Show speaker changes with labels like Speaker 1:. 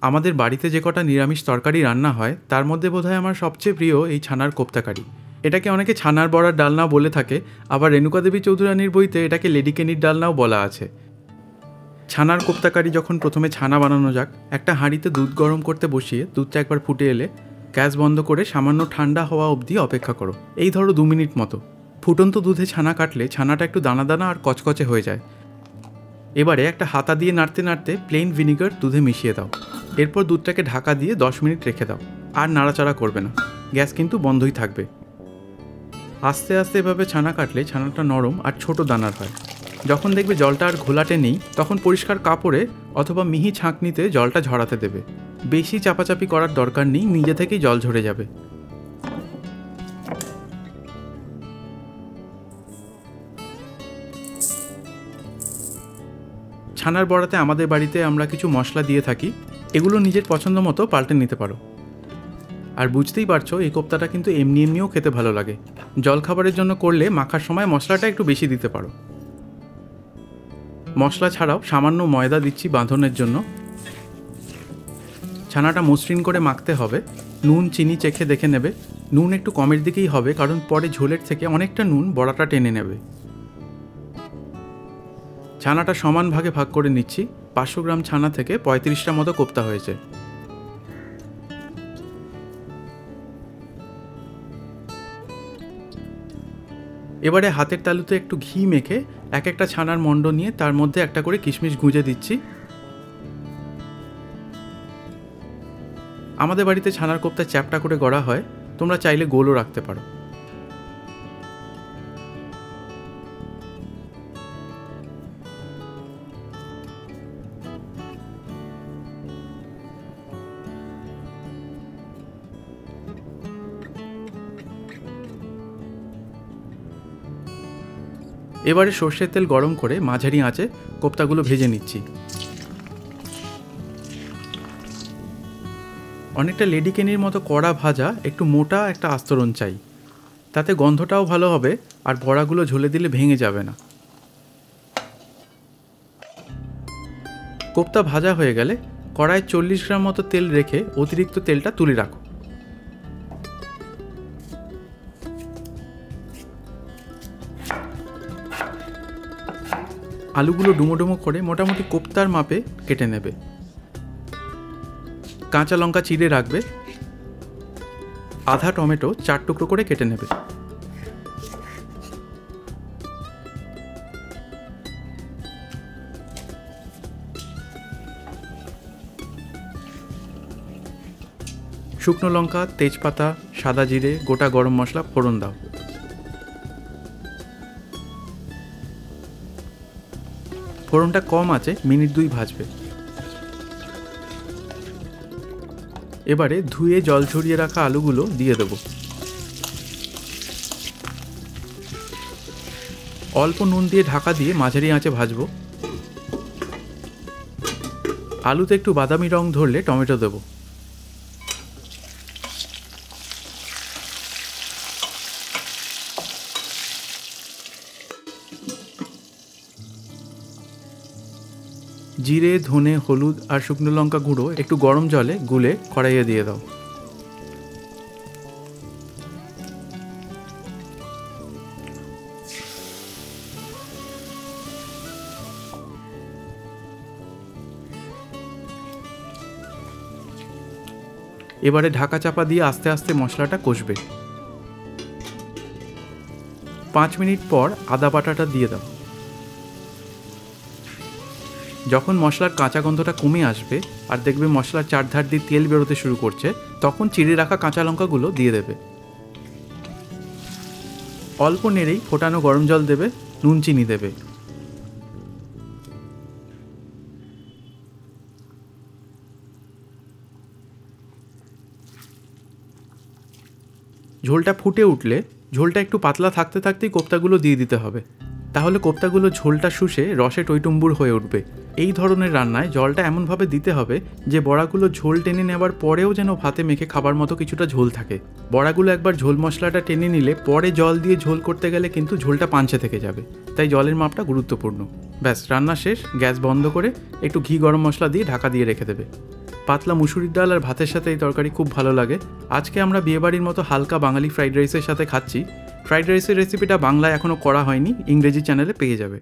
Speaker 1: আমাদের বাড়িতে যে কটা নিরামিষ তরকারি রান্না হয় তার মধ্যে বোধহয় আমার সবচেয়ে প্রিয় এই ছানার কোপ্তাকারি। এটাকে অনেকে ছানার বড়ার ডালনাও বলে থাকে, আবার রেণুকা দেবী চৌধুরানীর বইতে এটাকে লেডিকেনির ডালনাও বলা আছে। ছানার কোপ্তাকারি যখন প্রথমে ছানা বানানো যাক, একটা হাঁড়িতে দুধ গরম করতে বসিয়ে দুধটা একবার ফুটে এলে গ্যাস বন্ধ করে সামান্য ঠান্ডা হওয়া অবধি অপেক্ষা করো। এই ধরো 2 মিনিট মতো। ফুটন্ত দুধে ছানা কাটলে ছানাটা একটু দানা দানা আর কচকচে হয়ে যায়। এবারে একটা হাতা দিয়ে নাড়তে নাড়তে প্লেন ভিনিগার দুধে মিশিয়ে দাও। এরপর দুধটাকে ঢাকা দিয়ে 10 মিনিট রেখে দাও। আর নাড়াচাড়া করবে না, গ্যাস কিন্তু বন্ধই থাকবে। আস্তে আস্তে এভাবে ছানা কাটলে ছানাটা নরম আর ছোট দানার হয়। যখন দেখবে জলটা আর ঘোলাটে নেই, তখন পরিষ্কার কাপড়ে অথবা মিহি ছাঁকনিতে জলটা ঝরাতে দেবে। বেশি চাপাচাপি করার দরকার নেই, নিজে থেকেই জল ঝরে যাবে। ছানার বড়াতে আমাদের বাড়িতে আমরা কিছু মশলা দিয়ে থাকি, এগুলো নিজের পছন্দ মতো পাল্টে নিতে পারো। আর বুঝতেই পারছো এই কোপ্তাটা কিন্তু এমনিও খেতে ভালো লাগে। জলখাবারের জন্য করলে মাখার সময় মশলাটা একটু বেশি দিতে পারো। মশলা ছাড়াও সামান্য ময়দা দিচ্ছি বাঁধনের জন্য। ছানাটা মসৃণ করে মাখতে হবে। নুন চিনি চেখে দেখে নেবে। নুন একটু কমের দিকেই হবে, কারণ পরে ঝোলের থেকে অনেকটা নুন বড়াটা টেনে নেবে। ছানাটা সমান ভাগে ভাগ করে নিচ্ছি। 500 গ্রাম ছানা থেকে 35টা মতো কোপ্তা হয়েছে। এবারে হাতের তালুতে একটু ঘি মেখে এক একটা ছানার মণ্ড নিয়ে তার মধ্যে একটা করে কিশমিশ গুঁজে দিচ্ছি। আমাদের বাড়িতে ছানার কোপ্তা চ্যাপটা করে গড়া হয়, তোমরা চাইলে গোলও রাখতে পারো। এবারে সর্ষের তেল গরম করে মাঝারি আঁচে কোপ্তাগুলো ভেজে নিচ্ছি। অনেকটা লেডিকেনির মতো কড়া ভাজা, একটু মোটা একটা আস্তরণ চাই, তাতে গন্ধটাও ভালো হবে আর বড়াগুলো ঝোলে দিলে ভেঙে যাবে না। কোপ্তা ভাজা হয়ে গেলে কড়ায় 40 গ্রাম মতো তেল রেখে অতিরিক্ত তেলটা তুলে রাখো। আলুগুলো ডুমো ডুমো করে মোটামুটি কোপ্তার মাপে কেটে নেবে। কাঁচা লঙ্কা চিড়ে রাখবে। আধা টমেটো 4 টুকরো করে কেটে নেবে। শুকনো লঙ্কা, তেজপাতা, সাদা জিরে, গোটা গরম মশলা ফোড়ন দাও। ফোড়নটা কম আছে মিনিট 2 ভাজবে। এবারে ধুয়ে জল ঝরিয়ে রাখা আলুগুলো দিয়ে দেব। অল্প নুন দিয়ে ঢাকা দিয়ে মাঝারি আঁচে ভাজবো। আলুতে একটু বাদামি রং ধরলে টমেটো দেব। জিরে, ধনে, হলুদ আর শুকনো লঙ্কা গুঁড়ো একটু গরম জলে গুলে কড়াইয়ে দিয়ে দাও। এবারে ঢাকা চাপা দিয়ে আস্তে আস্তে মশলাটা কষবে। 5 মিনিট পর আদা বাটাটা দিয়ে দাও। যখন মশলার কাঁচা গন্ধটা কমে আসবে আর দেখবে মশলার চারধার দিয়ে তেল বেরোতে শুরু করছে, তখন চিড়ে রাখা কাঁচা লঙ্কাগুলো দিয়ে দেবে। অল্প নেড়েই ফোটানো গরম জল দেবে, নুন চিনি দেবে। ঝোলটা ফুটে উঠলে ঝোলটা একটু পাতলা থাকতে থাকতেই কোপ্তাগুলো দিয়ে দিতে হবে, তাহলে কোপ্তাগুলো ঝোলটা শুষে রসে টইটুম্বুর হয়ে উঠবে। এই ধরনের রান্নায় জলটা এমনভাবে দিতে হবে যে বড়াগুলো ঝোল টেনে নেওয়ার পরেও যেন ভাতে মেখে খাবার মতো কিছুটা ঝোল থাকে। বড়াগুলো একবার ঝোল মশলাটা টেনে নিলে পরে জল দিয়ে ঝোল করতে গেলে কিন্তু ঝোলটা পাঞ্চে থেকে যাবে, তাই জলের মাপটা গুরুত্বপূর্ণ। ব্যাস, রান্না শেষ। গ্যাস বন্ধ করে একটু ঘি গরম মশলা দিয়ে ঢাকা দিয়ে রেখে দেবে। পাতলা মুসুরির ডাল আর ভাতের সাথে এই তরকারি খুব ভালো লাগে। আজকে আমরা বিয়েবাড়ির মতো হালকা বাঙালি ফ্রাইড রাইসের সাথে খাচ্ছি। ফ্রাইড রাইসের রেসিপিটা বাংলায় এখনও করা হয়নি, ইংরেজি চ্যানেলে পেয়ে যাবে।